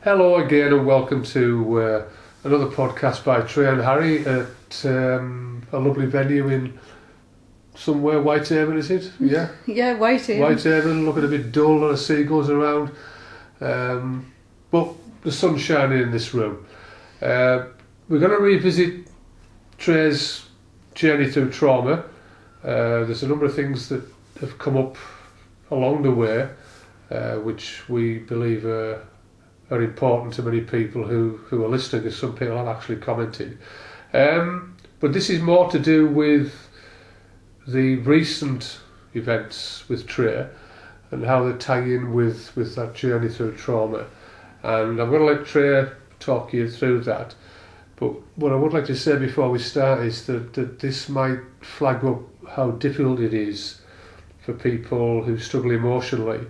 Hello again and welcome to another podcast by Trey and Harry at a lovely venue in somewhere, Whitehaven is it? Yeah? Yeah, Whitehaven. Whitehaven, looking a bit dull, a lot of seagulls around. But the sun's shining in this room. We're going to revisit Trey's journey through trauma. There's a number of things that have come up along the way which we believe are important to many people who are listening, as some people have actually commented. But this is more to do with the recent events with Trey and how they tie in with that journey through trauma. And I'm going to let Trey talk you through that. But what I would like to say before we start is that this might flag up how difficult it is for people who struggle emotionally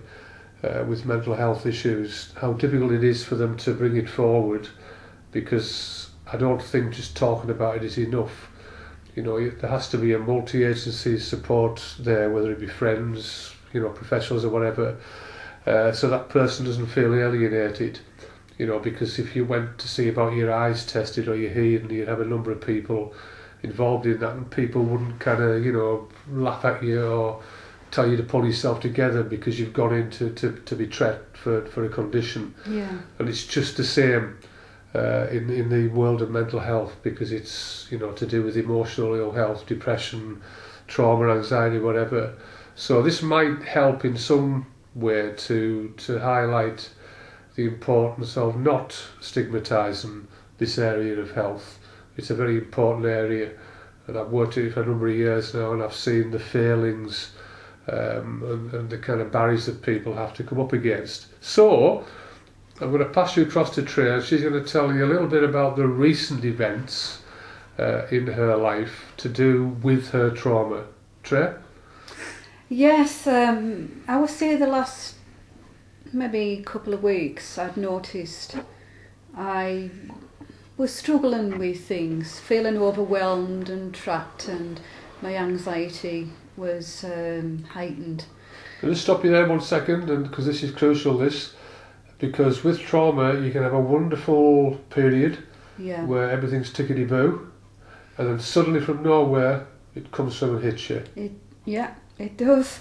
with mental health issues, how difficult it is for them to bring it forward, because I don't think just talking about it is enough. You know, there has to be a multi-agency support there, whether it be friends, professionals or whatever, so that person doesn't feel alienated. Because if you went to see about your eyes tested or your hearing, you'd have a number of people involved in that, and people wouldn't kind of, laugh at you or tell you to pull yourself together because you've gone in to be treated for a condition. Yeah. And it's just the same in the world of mental health, because it's to do with emotional ill health, depression, trauma, anxiety, whatever. So this might help in some way to highlight the importance of not stigmatising this area of health. It's a very important area, and I've worked in it for a number of years now, and I've seen the failings and the kind of barriers that people have to come up against. So I'm going to pass you across to Trey, and she's going to tell you a little bit about the recent events in her life to do with her trauma. Trey? Yes, I would say the last maybe couple of weeks I'd noticed I was struggling with things, feeling overwhelmed and trapped, and my anxiety was heightened. I'll just stop you there 1 second, and because this is crucial, because with trauma you can have a wonderful period where everything's tickety-boo, and then suddenly from nowhere it comes from and hits you. It does,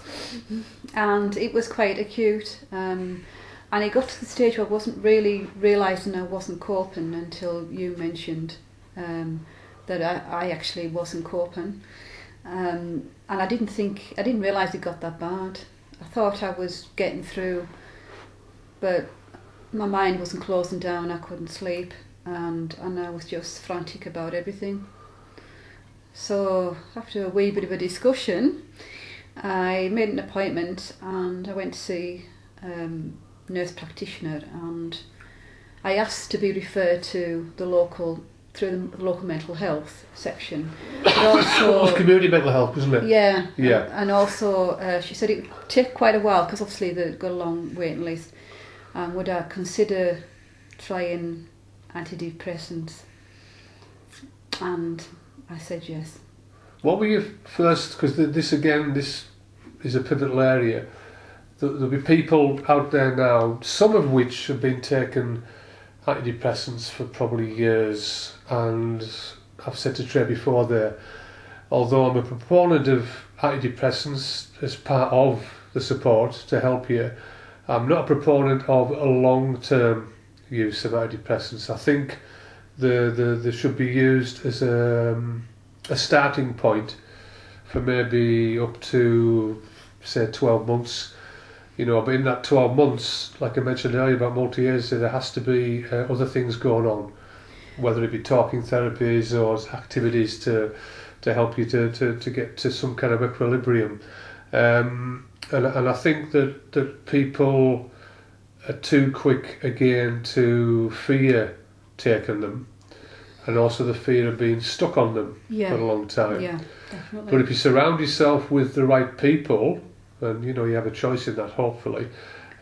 and it was quite acute, and it got to the stage where I wasn't really realising I wasn't coping until you mentioned that I actually wasn't coping. And I didn't realise it got that bad. I thought I was getting through, but my mind wasn't closing down. I couldn't sleep, and I was just frantic about everything. So after a wee bit of a discussion, I made an appointment and I went to see a nurse practitioner, and I asked to be referred to the local mental health section, but also community mental health, wasn't it? Yeah. And also she said it would take quite a while, because obviously they've got a long waiting list. Would I consider trying antidepressants? And I said yes. What were your first, because this is a pivotal area, there'll be people out there now, some of which have been taking antidepressants for probably years, and I've said to Trey before there, although I'm a proponent of antidepressants as part of the support to help you, I'm not a proponent of a long-term use of antidepressants. I think they should be used as a starting point for maybe up to, say, 12 months. But in that 12 months, like I mentioned earlier about multi-years, there has to be other things going on, whether it be talking therapies or activities to help you to get to some kind of equilibrium. And I think that people are too quick again to fear taking them, and also the fear of being stuck on them for a long time. Yeah, definitely. But if you surround yourself with the right people, and you have a choice in that, hopefully,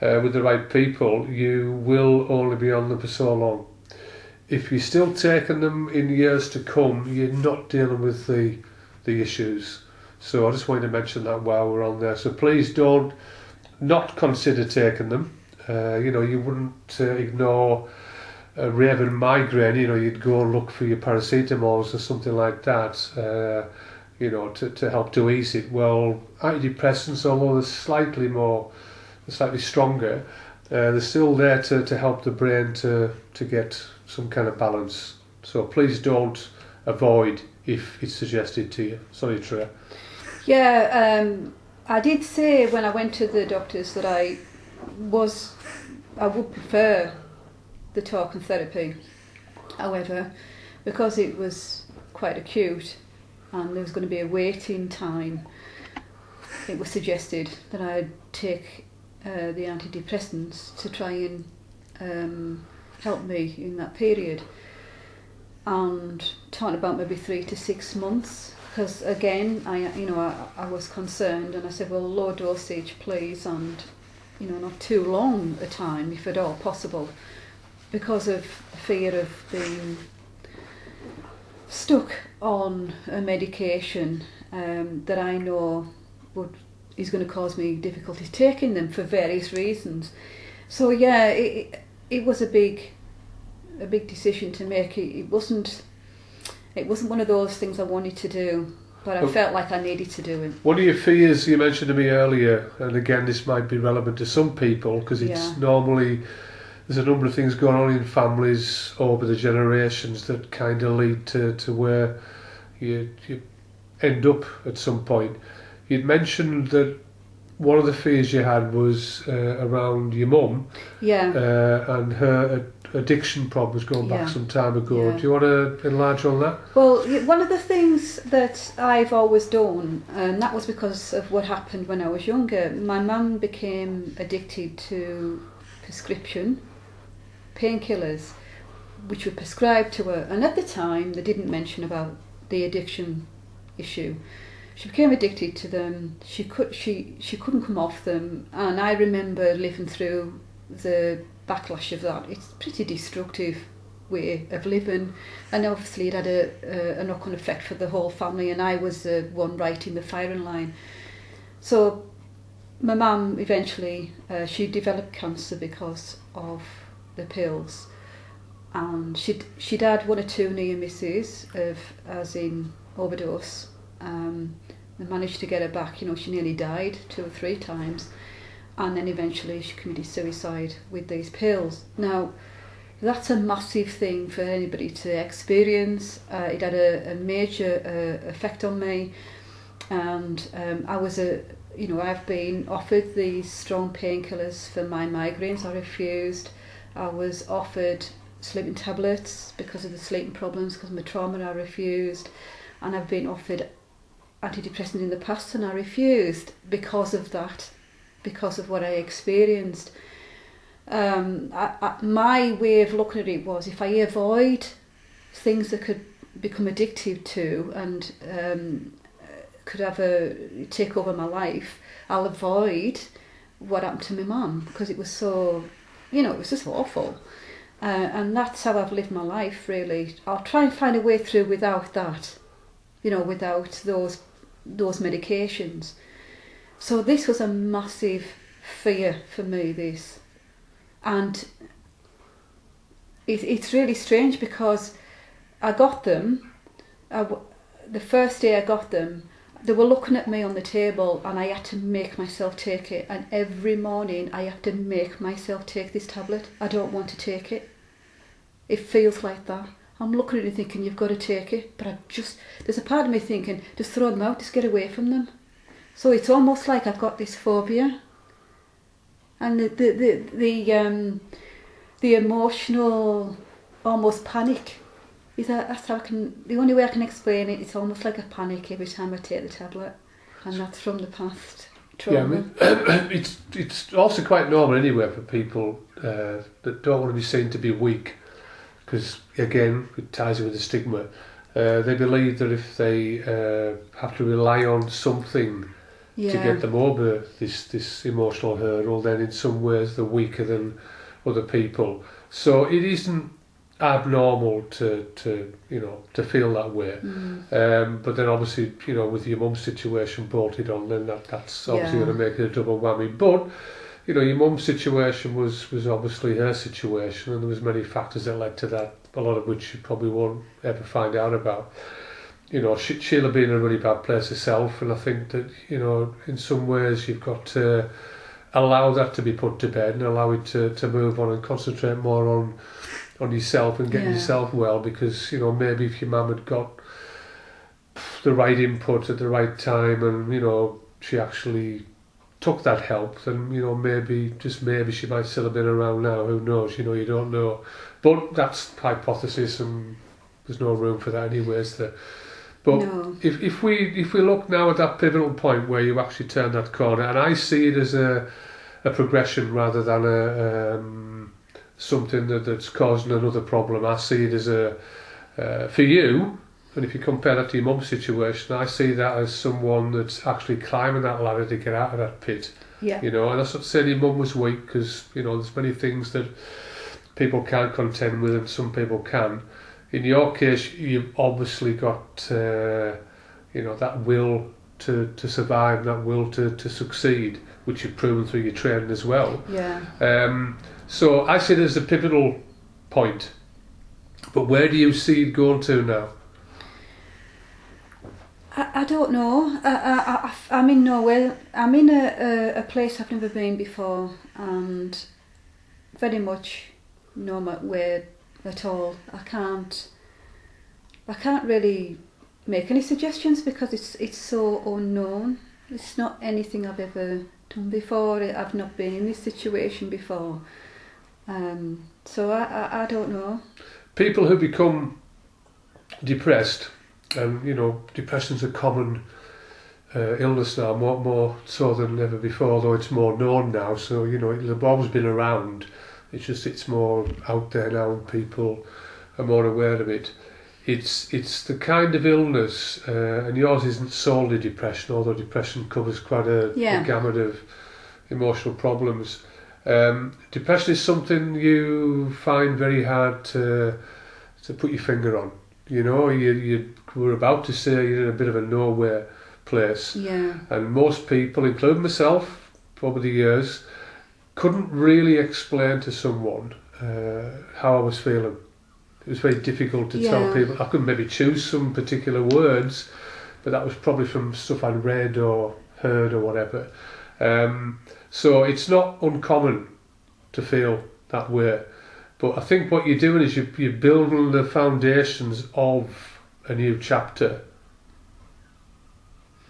with the right people, you will only be on them for so long. If you're still taking them in years to come, you're not dealing with the issues. So I just wanted to mention that while we're on there. So please don't not consider taking them. You wouldn't ignore a raving migraine. You'd go and look for your paracetamols or something like that, to help to ease it. Well, antidepressants, although they're slightly stronger, they're still there to help the brain to get some kind of balance. So please don't avoid if it's suggested to you. Sorry, Trey. Yeah, I did say when I went to the doctors that I would prefer the talking therapy. However, because it was quite acute and there was going to be a waiting time, it was suggested that I'd take the antidepressants to try and help me in that period. And talking about maybe 3 to 6 months, because again, I was concerned, and I said, well, low dosage, please, and not too long a time, if at all possible, because of the fear of being stuck on a medication that I know is going to cause me difficulties taking them for various reasons. So yeah, it was a big decision to make. It wasn't one of those things I wanted to do, but I felt like I needed to do it. One of your fears you mentioned to me earlier, and again this might be relevant to some people because it's normally there's a number of things going on in families over the generations that kind of lead to where you end up at some point. You'd mentioned that one of the fears you had was around your mum, and her addiction problems going back some time ago. Do you want to enlarge on that? Well, one of the things that I've always done, and that was because of what happened when I was younger, my mum became addicted to prescription painkillers, which were prescribed to her, and at the time they didn't mention about the addiction issue. She became addicted to them. She couldn't come off them, and I remember living through the backlash of that. It's a pretty destructive way of living, and obviously it had a knock-on effect for the whole family, and I was the one right in the firing line. So my mum eventually she developed cancer because of the pills, and she'd had 1 or 2 near misses as in overdose. They managed to get her back. She nearly died 2 or 3 times, and then eventually she committed suicide with these pills. Now, that's a massive thing for anybody to experience. It had a major effect on me, and I've been offered these strong painkillers for my migraines. I refused. I was offered sleeping tablets because of the sleeping problems, because of my trauma. I refused, and I've been offered antidepressants in the past, and I refused because of that, because of what I experienced. My way of looking at it was, if I avoid things that could become addictive to and could take over my life, I'll avoid what happened to my mum, because it was so, it was just awful. And that's how I've lived my life, really. I'll try and find a way through without that, without those medications. So this was a massive fear for me, this. And it's really strange, because I got them, the first day I got them, they were looking at me on the table, and I had to make myself take it. And every morning I had to make myself take this tablet. I don't want to take it. It feels like that. I'm looking at it thinking, you've got to take it, but there's a part of me thinking, just throw them out, just get away from them. So it's almost like I've got this phobia, and the emotional, almost panic. The only way I can explain it. It's almost like a panic every time I take the tablet, and that's from the past trauma. It's also quite normal anyway for people that don't want to be seen to be weak. Because again, it ties in with the stigma. They believe that if they have to rely on something to get them over this emotional hurdle, then in some ways they're weaker than other people. So it isn't abnormal to feel that way. But then obviously, with your mum's situation bolted on, then that's obviously going to make it a double whammy. But your mum's situation was obviously her situation, and there was many factors that led to that, a lot of which you probably won't ever find out about. She'll have been in a really bad place herself, and I think that, in some ways you've got to allow that to be put to bed and allow it to move on and concentrate more on yourself and getting yourself well, because, maybe if your mum had got the right input at the right time and, she actually took that help, then, maybe, just maybe, she might still have been around now. Who knows? You don't know. But that's hypothesis, and there's no room for that anyways. But No. if we look now at that pivotal point where you actually turn that corner, and I see it as a progression rather than a something that's causing another problem. I see it as for you, and if you compare that to your mum's situation, I see that as someone that's actually climbing that ladder to get out of that pit. Yeah. And that's not saying your mum was weak, because there's many things that people can't contend with and some people can. In your case, you've obviously got that will to survive, that will to succeed, which you've proven through your training as well. Yeah. So I see it as a pivotal point. But where do you see it going to now? I don't know. I'm in nowhere. I'm in a place I've never been before, and very much nowhere at all. I can't really make any suggestions because it's so unknown. It's not anything I've ever done before. I've not been in this situation before. So I don't know. People who become depressed, and depression's a common illness now, more so than ever before, although it's more known now. So it's always been around. It's just it's more out there now, and people are more aware of it. It's the kind of illness, and yours isn't solely depression, although depression covers quite a gamut of emotional problems. Depression is something you find very hard to put your finger on. You were about to say you're in a bit of a nowhere place. Yeah. And most people, including myself, over the years, couldn't really explain to someone how I was feeling. It was very difficult to tell people. I could maybe choose some particular words, but that was probably from stuff I'd read or heard or whatever. So it's not uncommon to feel that way. But I think what you're doing is you're building the foundations of a new chapter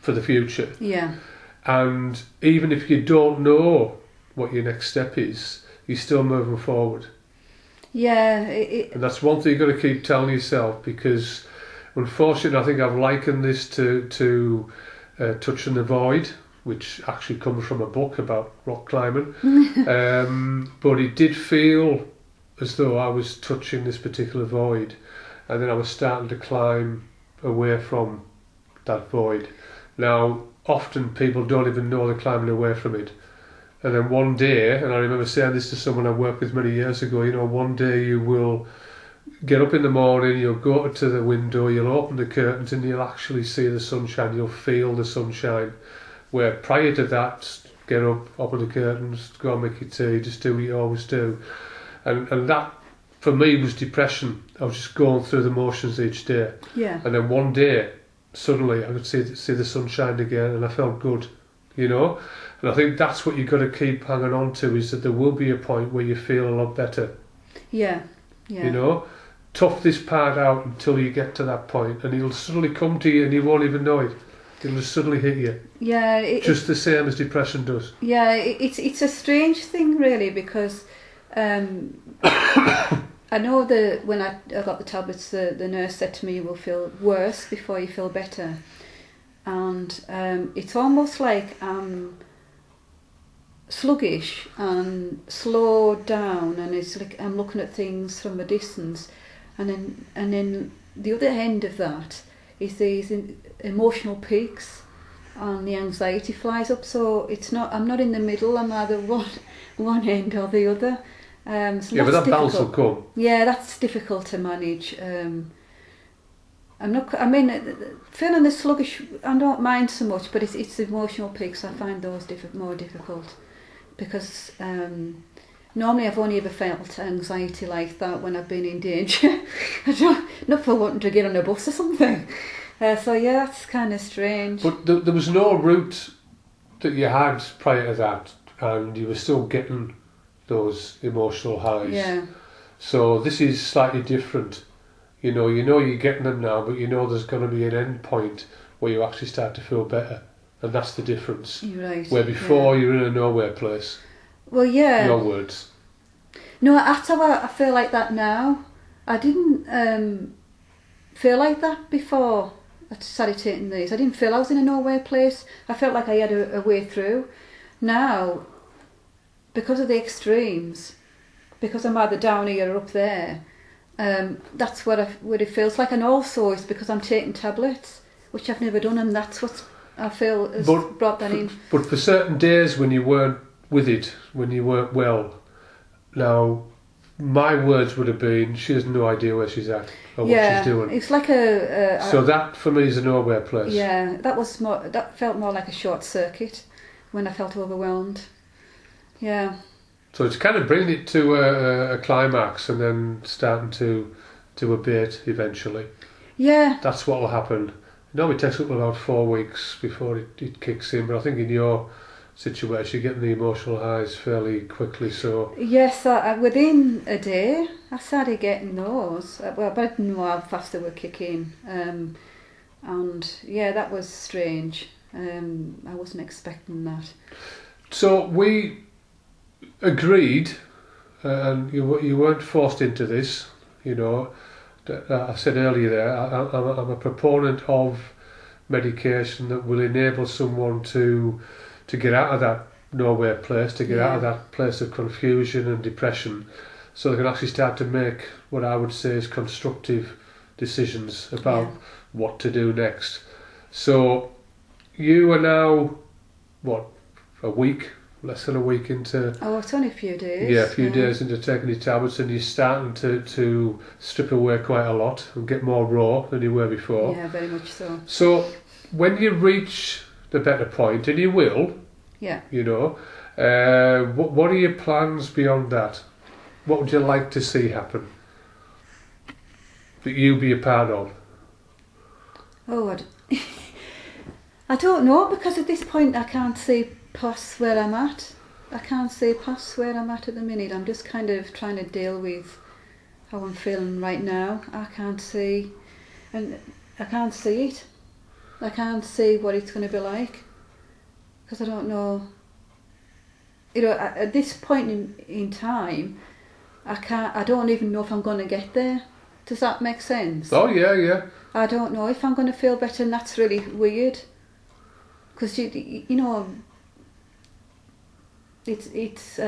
for the future. Yeah. And even if you don't know what your next step is, you're still moving forward. Yeah. And that's one thing you've got to keep telling yourself, because unfortunately I think I've likened this to touching the void, which actually comes from a book about rock climbing. But it did feel as though I was touching this particular void, and then I was starting to climb away from that void. Now, often people don't even know they're climbing away from it. And then one day, and I remember saying this to someone I worked with many years ago, one day you will get up in the morning, you'll go to the window, you'll open the curtains, and you'll actually see the sunshine, you'll feel the sunshine. Where prior to that, get up, open the curtains, go and make your tea, just do what you always do. And that, for me, was depression. I was just going through the motions each day. Yeah. And then one day, suddenly, I could see the sunshine again, and I felt good, And I think that's what you've got to keep hanging on to, is that there will be a point where you feel a lot better. Yeah. Yeah. Tough this part out until you get to that point, and it'll suddenly come to you, and you won't even know it. It'll just suddenly hit you. Yeah. Just the same as depression does. Yeah, it's a strange thing, really, because I know that when I got the tablets, the nurse said to me, you will feel worse before you feel better. And it's almost like I'm sluggish and slowed down, and it's like I'm looking at things from a distance. And then the other end of that is these emotional peaks, and the anxiety flies up. So I'm not in the middle. I'm either one end or the other. So but that balance will come. Yeah, that's difficult to manage. Feeling the sluggish, I don't mind so much, but it's the emotional peaks. I find those more difficult. because normally I've only ever felt anxiety like that when I've been in danger. Not for wanting to get on a bus or something. So yeah, that's kind of strange. But there was no route that you had prior to that, and you were still getting those emotional highs. Yeah. So this is slightly different. You know you're getting them now, but you know there's going to be an end point where you actually start to feel better, and that's the difference. You're right. Where before you're in a nowhere place. Well, yeah. Your words. No, that's how I feel like that now. I didn't feel like that before I started taking these. I didn't feel I was in a nowhere place. I felt like I had a way through. Now, because of the extremes, because I'm either down here or up there, that's what it feels like. And also it's because I'm taking tablets, which I've never done, and that's what I feel has brought that in. But for certain days when you weren't with it, when you weren't well, now my words would have been, she has no idea where she's at or what she's doing. It's like so that for me is a nowhere place. Yeah, that felt more like a short circuit when I felt overwhelmed. Yeah. So it's kind of bringing it to a climax and then starting to abate eventually. Yeah. That's what will happen. It normally takes up about 4 weeks before it kicks in, but I think in your situation you're getting the emotional highs fairly quickly. So yes, within a day I started getting those. But I didn't know how fast they were kicking. And yeah, that was strange. I wasn't expecting that. So we agreed, and you weren't forced into this. I said earlier there, I'm a proponent of medication that will enable someone to get out of that nowhere place, to get out of that place of confusion and depression, so they can actually start to make what I would say is constructive decisions about what to do next. So you are now, less than a week into... Oh, it's only a few days. Yeah, a few days into taking your tablets, and you're starting to strip away quite a lot and get more raw than you were before. Yeah, very much so. So when you reach the better point, and you will, what are your plans beyond that? What would you like to see happen that you be a part of? Oh, I don't know, because at this point I can't see past where I'm at. I can't see past where I'm at the minute. I'm just kind of trying to deal with how I'm feeling right now. I can't see it. I can't see what it's going to be like, because I don't know. At this point in time, I don't even know if I'm going to get there. Does that make sense? Oh yeah. I don't know if I'm going to feel better, and that's really weird. Because it's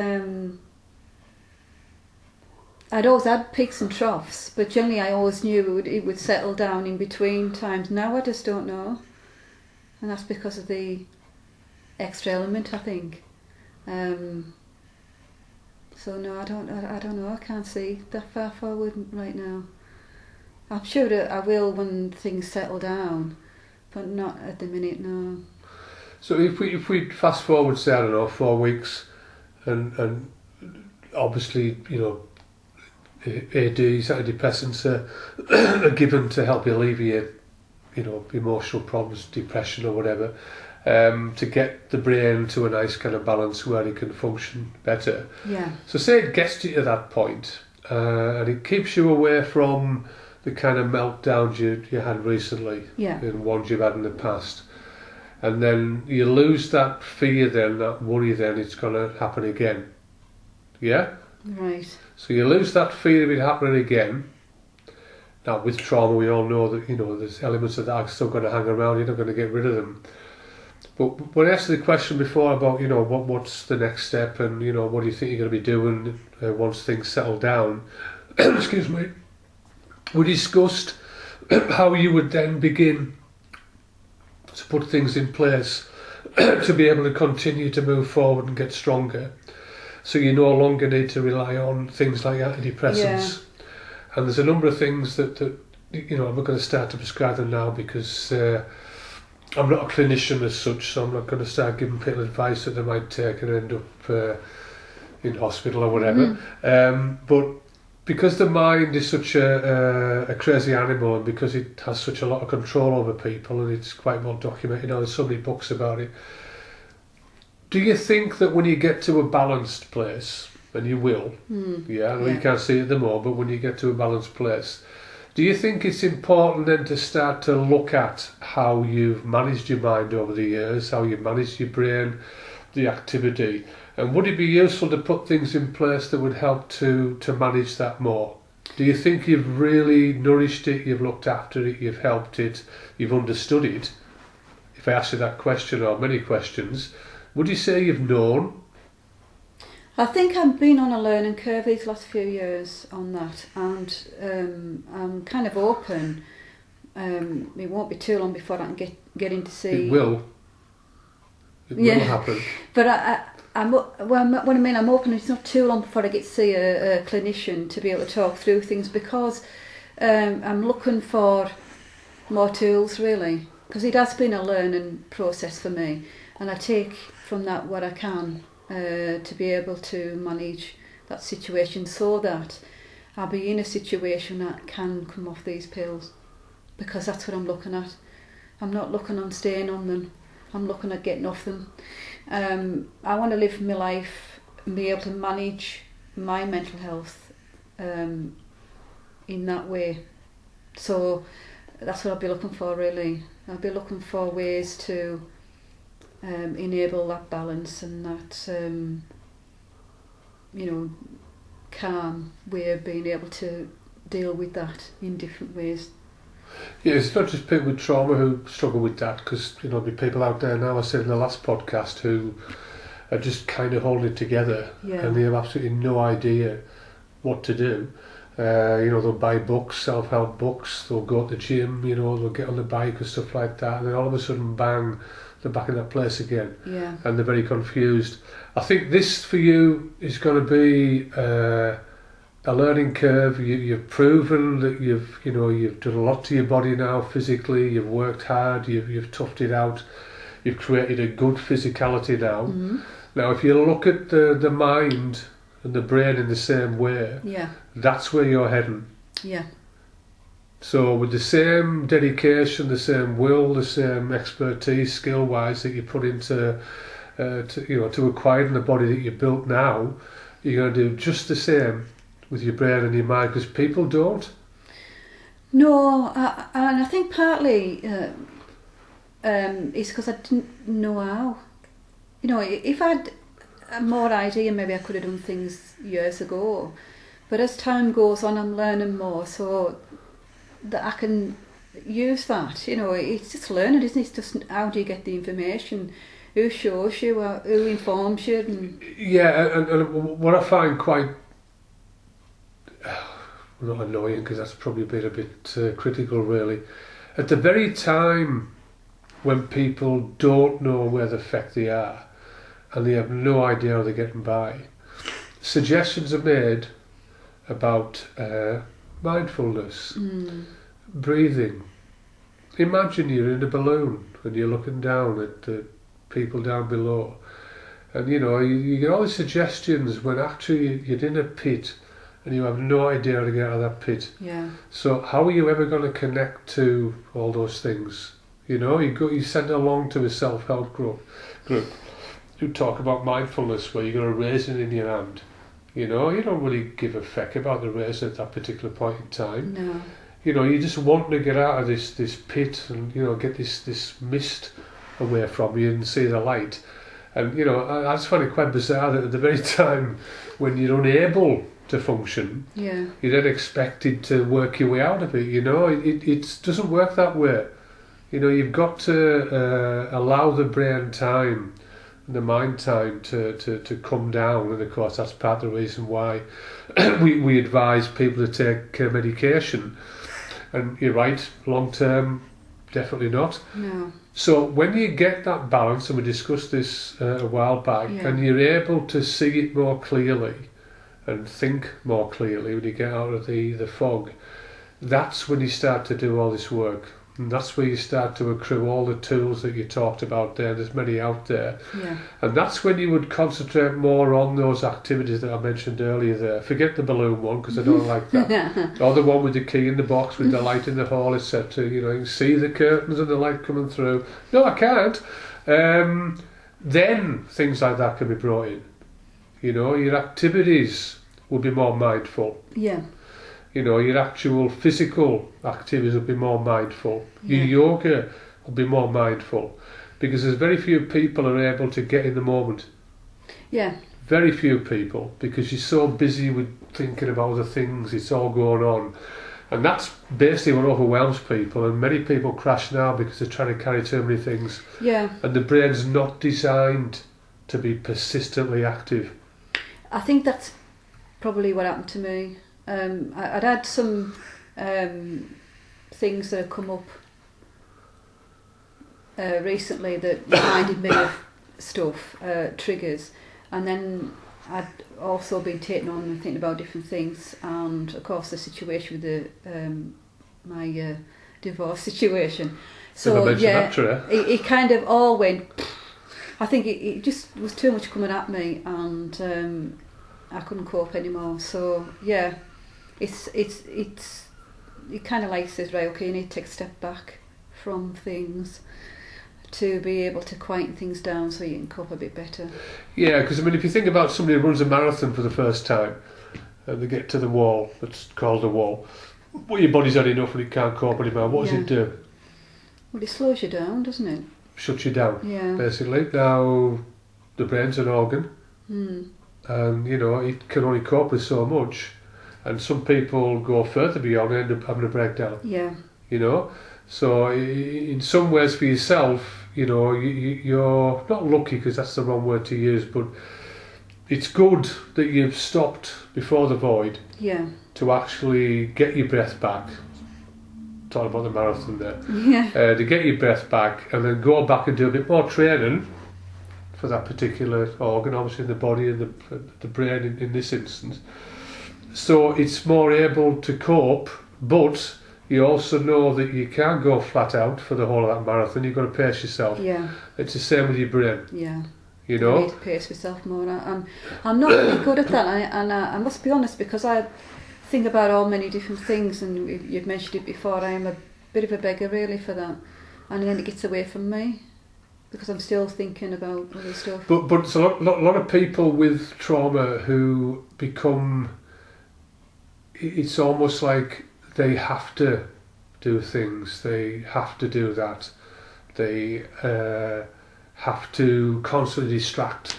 I'd always had peaks and troughs, but generally I always knew it would settle down in between times. Now I just don't know, and that's because of the extra element, I think. So no, I don't know. I can't see that far forward right now. I'm sure that I will when things settle down, but not at the minute. No. So if we fast forward, say, I don't know, 4 weeks, and obviously, ADs, antidepressants are given to help alleviate, emotional problems, depression or whatever, to get the brain to a nice kind of balance where it can function better. Yeah. So say it gets you to that point, and it keeps you away from the kind of meltdowns you had recently, and ones you've had in the past. And then you lose that fear then, that worry then, it's going to happen again. Yeah? Right. So you lose that fear of it happening again. Now with trauma we all know that, there's elements of that are still going to hang around, you're not going to get rid of them. But when I asked the question before about, what's the next step and, what do you think you're going to be doing once things settle down, excuse me, we discussed how you would then begin to put things in place to be able to continue to move forward and get stronger. So you no longer need to rely on things like antidepressants. Yeah. And there's a number of things that I'm not going to start to prescribe them now because I'm not a clinician as such, so I'm not going to start giving people advice that they might take and end up in hospital or whatever. But because the mind is such a crazy animal, and because it has such a lot of control over people, and it's quite well documented, there's so many books about it. Do you think that when you get to a balanced place, and you will, I know you can't see it the more, but when you get to a balanced place, do you think it's important then to start to look at how you've managed your mind over the years, how you've managed your brain, the activity, and would it be useful to put things in place that would help to manage that more? Do you think you've really nourished it, you've looked after it, you've helped it, you've understood it? If I ask you that question, or many questions, would you say you've known? I think I've been on a learning curve these last few years on that, and I'm kind of open. It won't be too long before I can get in to see. It will. It will happen. But what I mean, I'm open. It's not too long before I get to see a clinician to be able to talk through things, because I'm looking for more tools, really, because it has been a learning process for me, and I take from that what I can. To be able to manage that situation, so that I'll be in a situation that can come off these pills, because that's what I'm looking at. I'm not looking on staying on them, I'm looking at getting off them. I want to live my life and be able to manage my mental health in that way. So that's what I'll be looking for, really. I'll be looking for ways to enable that balance and that calm way of being able to deal with that in different ways. Yeah, it's not just people with trauma who struggle with that, because there'll be people out there now, I said in the last podcast, who are just kind of holding it together, and they have absolutely no idea what to do. They'll buy books, self-help books, they'll go to the gym, they'll get on the bike and stuff like that, and then all of a sudden, bang, they're back in that place again, and they're very confused. I think this for you is going to be a learning curve. You've proven that you've done a lot to your body now physically. You've worked hard. You've toughed it out. You've created a good physicality now. Now, if you look at the mind and the brain in the same way, that's where you're heading. So with the same dedication, the same will, the same expertise, skill-wise, that you put into to acquiring the body that you built now, you're going to do just the same with your brain and your mind, because people don't. No, and I think partly it's because I didn't know how. If I'd more idea, maybe I could have done things years ago. But as time goes on, I'm learning more, so that I can use that. It's just learning, isn't it? It's just how do you get the information, who shows you, who informs you. And what I find quite not annoying, because that's probably been a bit critical, really, at the very time when people don't know where the feck they are and they have no idea how they're getting by, suggestions are made about mindfulness, breathing. Imagine you're in a balloon and you're looking down at the people down below, and you get all these suggestions when actually you're in a pit and you have no idea how to get out of that pit. So how are you ever going to connect to all those things? You send along to a self-help group who talk about mindfulness, where you're going to raise it in your hand. You don't really give a feck about the raise at that particular point in time. No. You just want to get out of this pit and get this mist away from you and see the light. And I just find it quite bizarre that at the very time when you're unable to function, you're then expected to work your way out of it. It doesn't work that way. You've got to allow the brain time, the mind time to come down, and of course that's part of the reason why we advise people to take medication. And you're right, long term, definitely not. No. So when you get that balance, and we discussed this a while back, and you're able to see it more clearly and think more clearly when you get out of the fog, that's when you start to do all this work. And that's where you start to accrue all the tools that you talked about there. There's many out there. Yeah. And that's when you would concentrate more on those activities that I mentioned earlier there. Forget the balloon one, because I don't like that. Or the one with the key in the box, with the light in the hall, etc. You know, you can see the curtains and the light coming through. No, I can't. Then things like that can be brought in. You know, your activities will be more mindful. Yeah. You know, your actual physical activities will be more mindful. Yeah. Your yoga will be more mindful, because there's very few people are able to get in the moment. Yeah. Very few people, because you're so busy with thinking about other things, it's all going on. And that's basically what overwhelms people, and many people crash now because they're trying to carry too many things. Yeah. And the brain's not designed to be persistently active. I think that's probably what happened to me. I'd had some things that had come up recently that reminded me of stuff, triggers, and then I'd also been taken on and thinking about different things, and of course the situation with my divorce situation. So yeah, it kind of all went. I think it just was too much coming at me, and I couldn't cope anymore. So yeah, it kind of like says, right, okay, you need to take a step back from things to be able to quieten things down so you can cope a bit better. Yeah, because I mean, if you think about somebody who runs a marathon for the first time and they get to the wall, that's called a wall, well, your body's had enough and it can't cope anymore. What does it do? Well, it slows you down, doesn't it? Shuts you down, yeah. Basically. Now, the brain's an organ, and you know, it can only cope with so much, and some people go further beyond and end up having a breakdown. Yeah. You know, so in some ways for yourself, you know, you're not lucky, because that's the wrong word to use, but it's good that you've stopped before the void. Yeah. To actually get your breath back. Talking about the marathon there. Yeah. To get your breath back and then go back and do a bit more training for that particular organ, obviously in the body and the brain in this instance. So it's more able to cope, but you also know that you can't go flat out for the whole of that marathon. You've got to pace yourself. Yeah. It's the same with your brain. Yeah. You know? I need to pace myself more. I'm not really good at that, and I must be honest, because I think about all many different things, and you've mentioned it before, I am a bit of a beggar really for that, and then it gets away from me because I'm still thinking about other stuff. But it's a lot of people with trauma who become, it's almost like they have to do things, they have to do that, they have to constantly distract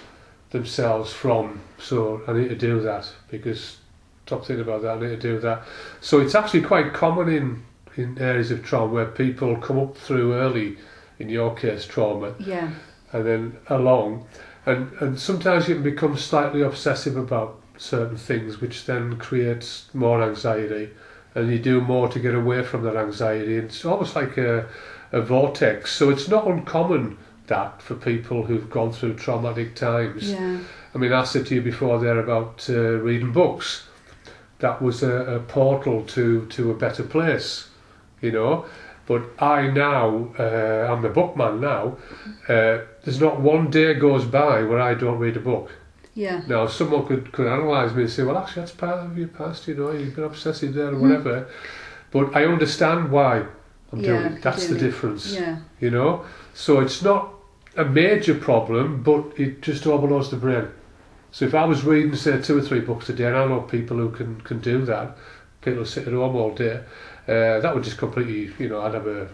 themselves from, so I need to do that because stop thinking about that, I need to do that. So it's actually quite common in areas of trauma where people come up through early, in your case trauma, yeah, and then along, and sometimes you can become slightly obsessive about certain things, which then creates more anxiety, and you do more to get away from that anxiety. It's almost like a vortex. So it's not uncommon that for people who've gone through traumatic times. Yeah. I mean, I said to you before there about reading books. That was a portal to a better place, you know. But I now, I'm a bookman now, there's not one day goes by where I don't read a book. Yeah. Now, someone could analyse me and say, well, actually, that's part of your past, you know, you've been obsessive there or whatever. But I understand why I'm doing it. That's the difference, you know. So it's not a major problem, but it just overloads the brain. So if I was reading, say, 2 or 3 books a day, and I know people who can do that, people who sit at home all day, that would just completely, you know, I'd have a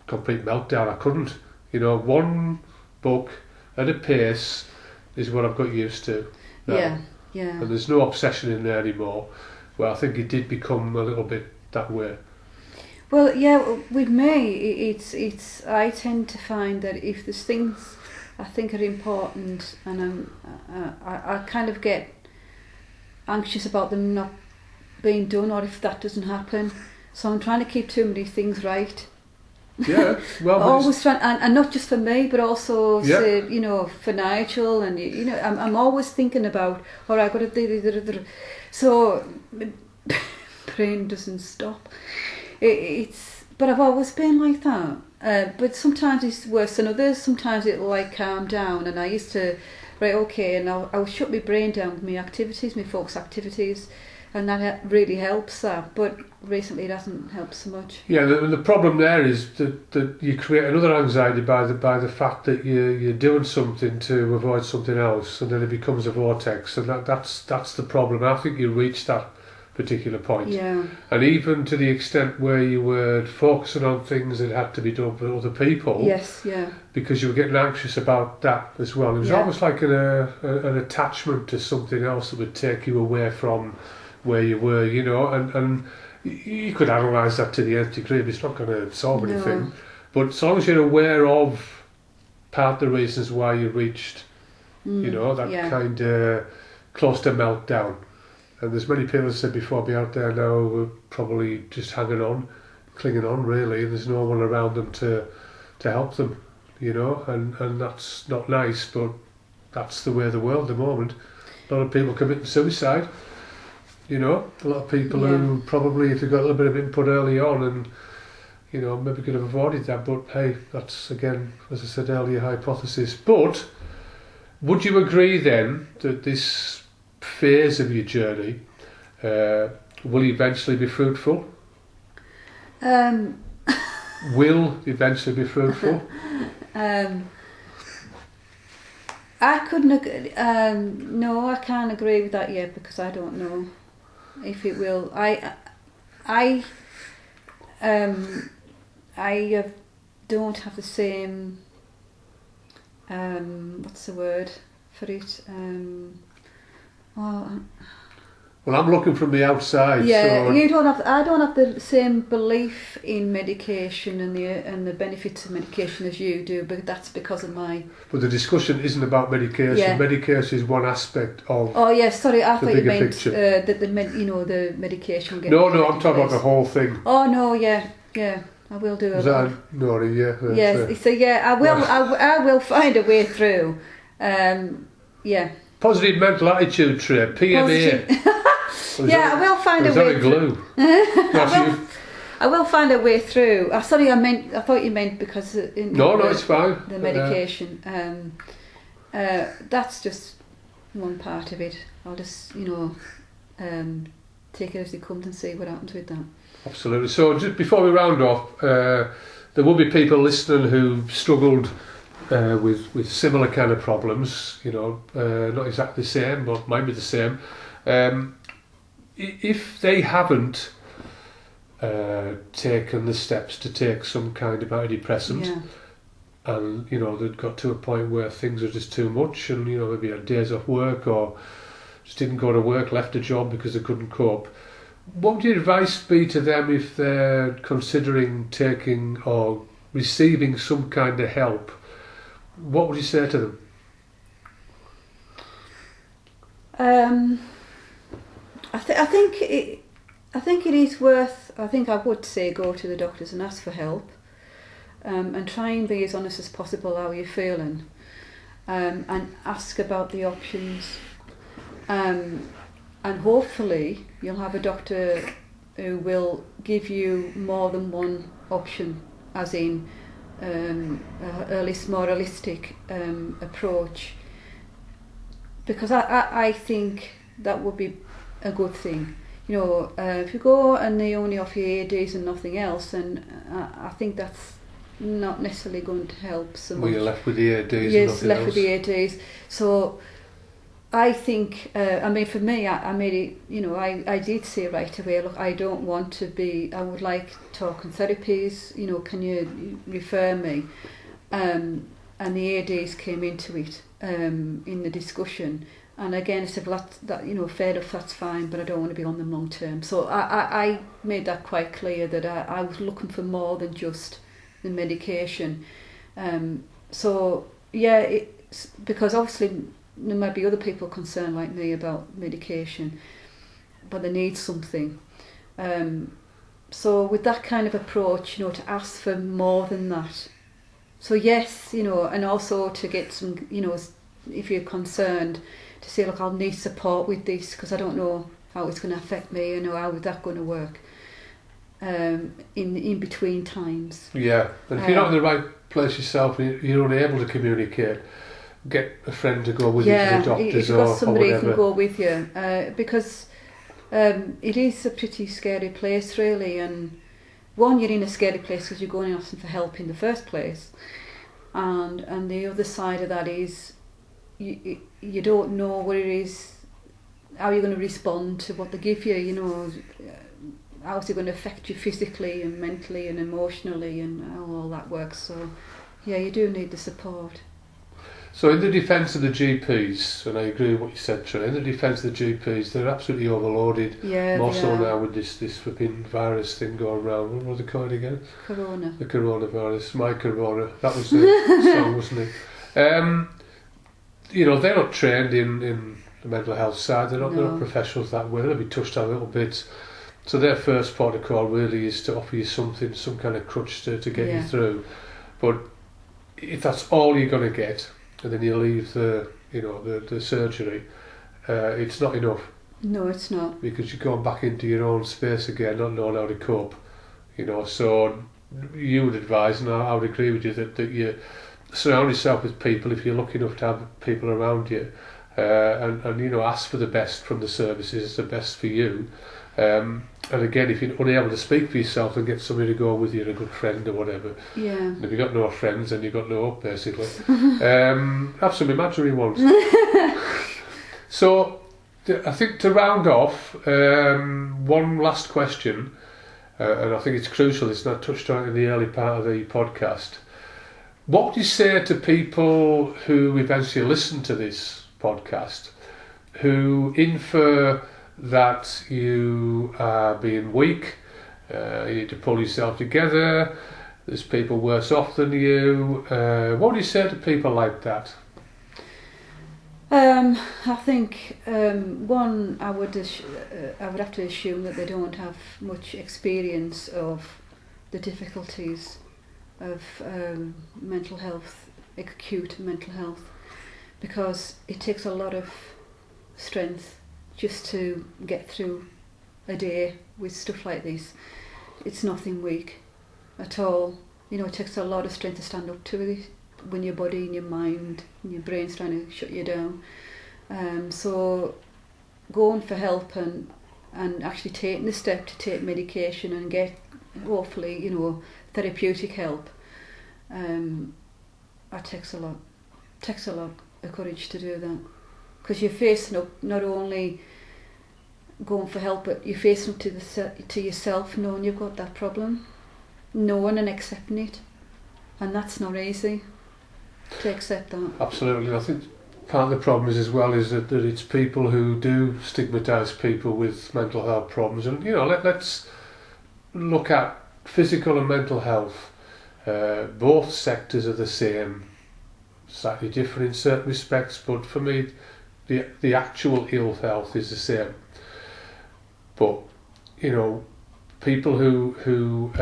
complete meltdown. I couldn't, you know, one book at a pace is what I've got used to now. Yeah, yeah. And there's no obsession in there anymore. Well, I think it did become a little bit that way. Well, yeah, with me, it's I tend to find that if there's things I think are important, and I kind of get anxious about them not being done, or if that doesn't happen. So I'm trying to keep too many things right. Yeah, well, always trying, and not just for me, but also, say, you know, for Nigel, and you know, I'm always thinking about, all right, I've got to do this. So brain doesn't stop. It's but I've always been like that. But sometimes it's worse than others. Sometimes it'll like calm down, and I used to, right, okay, and I'll shut my brain down with my activities, my focus activities, and that really helps that. But recently it hasn't helped so much. Yeah, the problem there is that you create another anxiety by the fact that you're doing something to avoid something else, and then it becomes a vortex, and that's the problem. I think you reached that particular point. Yeah. And even to the extent where you were focusing on things that had to be done for other people. Yes, yeah. Because you were getting anxious about that as well. It was almost like an attachment to something else that would take you away from where you were, you know, and you could analyse that to the nth degree, but it's not going to solve anything. But as long as you're aware of part of the reasons why you reached, you know, that kind of close to meltdown. And there's many people that said before me out there now who are probably just hanging on, clinging on really, and there's no one around them to help them, you know, and that's not nice, but that's the way of the world at the moment. A lot of people committing suicide, you know, a lot of people who probably, if they got a little bit of input early on and, you know, maybe could have avoided that, but hey, that's again, as I said earlier, hypothesis. But would you agree then that this phase of your journey will eventually be fruitful? Will eventually be fruitful? I couldn't. No, I can't agree with that yet because I don't know if it will. I don't have the same. What's the word for it? Well, I'm looking from the outside. Yeah, so you don't have. I don't have the same belief in medication and the benefits of medication as you do, but that's because of my. But the discussion isn't about medication. Yeah. Medication is one aspect of. Oh yes, sorry. I thought you meant picture. that the medication. Will get No, I'm talking about the whole thing. Oh no, yeah, I will do it. No, yeah. Yes, so I will. I will find a way through. Yeah. Positive mental attitude trip, PMA. I will find a way through. I will find a way through. Sorry, I thought you meant because it's fine. The medication. That's just one part of it. I'll just take it as it comes and see what happens with that. Absolutely. So just before we round off, there will be people listening who've struggled with similar kind of problems, you know, not exactly the same, but might be the same. If they haven't taken the steps to take some kind of antidepressant, and, you know, they'd got to a point where things are just too much and, you know, maybe had days off work or just didn't go to work, left a job because they couldn't cope, what would your advice be to them if they're considering taking or receiving some kind of help? What would you say to them? I think it is worth. I think I would say go to the doctors and ask for help, and try and be as honest as possible how you're feeling, and ask about the options, and hopefully you'll have a doctor who will give you more than one option, as in a more holistic approach, because I think that would be a good thing. You know, if you go and they only offer you ADs and nothing else, then I think that's not necessarily going to help so much. Well, you're left with the ADs and yes, nothing left else. with the ADs. So I think, I mean, for me, I made it, you know, I did say right away, look, I don't want to be, I would like talking therapies, you know, can you refer me? And the ADs came into it in the discussion. And again, I said, well, that you know, fair enough, that's fine, but I don't want to be on them long term. So I made that quite clear that I was looking for more than just the medication. So yeah, because obviously there might be other people concerned like me about medication, but they need something. So with that kind of approach, you know, to ask for more than that. So yes, you know, and also to get some, you know, if you're concerned, to say, look, I'll need support with this because I don't know how it's going to affect me, you know, how is that going to work. in between times. Yeah, and if you're not in the right place yourself and you're unable to communicate, get a friend to go with you to the doctors if you've got somebody or who can go with you, because it is a pretty scary place, really. And one, you're in a scary place because you're going asking for help in the first place, and the other side of that is you don't know what it is, how you're going to respond to what they give you. You know, how's it going to affect you physically and mentally and emotionally, and how all that works. So, yeah, you do need the support. So in the defence of the GPs, and I agree with what you said, Trey, in the defence of the GPs, they're absolutely overloaded. Yeah, more so now with this flipping virus thing going around. What was it called again? Corona. The coronavirus, my corona. That was the song, wasn't it? You know, they're not trained in the mental health side. They're not professionals that way. They'll be touched on a little bit. So their first protocol really is to offer you something, some kind of crutch to get you through. But if that's all you're going to get, and then you leave the surgery, it's not enough. No, it's not. Because you're going back into your own space again, not knowing how to cope. You know, so you would advise, and I would agree with you, that you surround yourself with people, if you're lucky enough to have people around you, and you know, ask for the best from the services, the best for you. And again, if you're unable to speak for yourself, then get somebody to go with you, a good friend or whatever. Yeah. And if you've got no friends, then you've got no hope, basically. Have some imaginary ones. So, I think to round off, one last question, and I think it's crucial, it's not touched on in the early part of the podcast. What would you say to people who eventually listen to this podcast, who infer that you are being weak, you need to pull yourself together, there's people worse off than you? What would you say to people like that? I think one, I would have to assume that they don't have much experience of the difficulties of mental health, acute mental health, because it takes a lot of strength just to get through a day with stuff like this. It's nothing weak at all. You know, it takes a lot of strength to stand up to it when your body and your mind and your brain's trying to shut you down. So going for help and actually taking the step to take medication and get, hopefully, you know, therapeutic help, that takes a lot. Takes a lot of courage to do that, because you're facing up, not only going for help, but you're facing up to yourself, knowing you've got that problem, knowing and accepting it, and that's not easy to accept that. Absolutely. I think part of the problem is as well is that it's people who do stigmatise people with mental health problems, and you know, let's look at physical and mental health. Both sectors are the same, slightly different in certain respects, but for me the actual ill health is the same. But you know, people who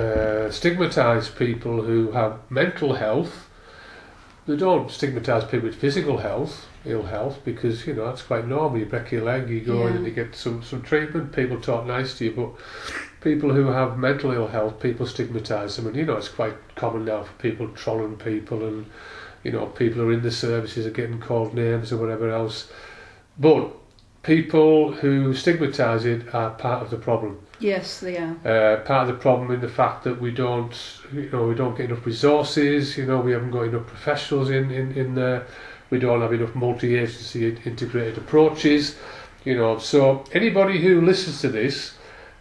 stigmatise people who have mental health, they don't stigmatise people with physical health, ill health, because you know, that's quite normal. You break your leg, you go in and you get some treatment, people talk nice to you. But people who have mental ill health, people stigmatise them, and you know, it's quite common now for people trolling people, and you know, people who are in the services are getting called names or whatever else. But people who stigmatise it are part of the problem. Yes, they are. Part of the problem in the fact that we don't get enough resources. You know, we haven't got enough professionals in there. We don't have enough multi-agency integrated approaches. You know, so anybody who listens to this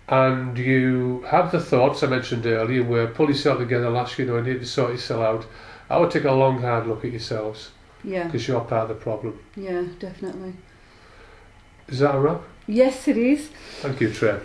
and you have the thoughts I mentioned earlier, where pull yourself together, lash, you know, you need to sort yourself out, I would take a long, hard look at yourselves. Yeah. Because you're part of the problem. Yeah, definitely. Is that a wrap? Yes, it is. Thank you, Trey.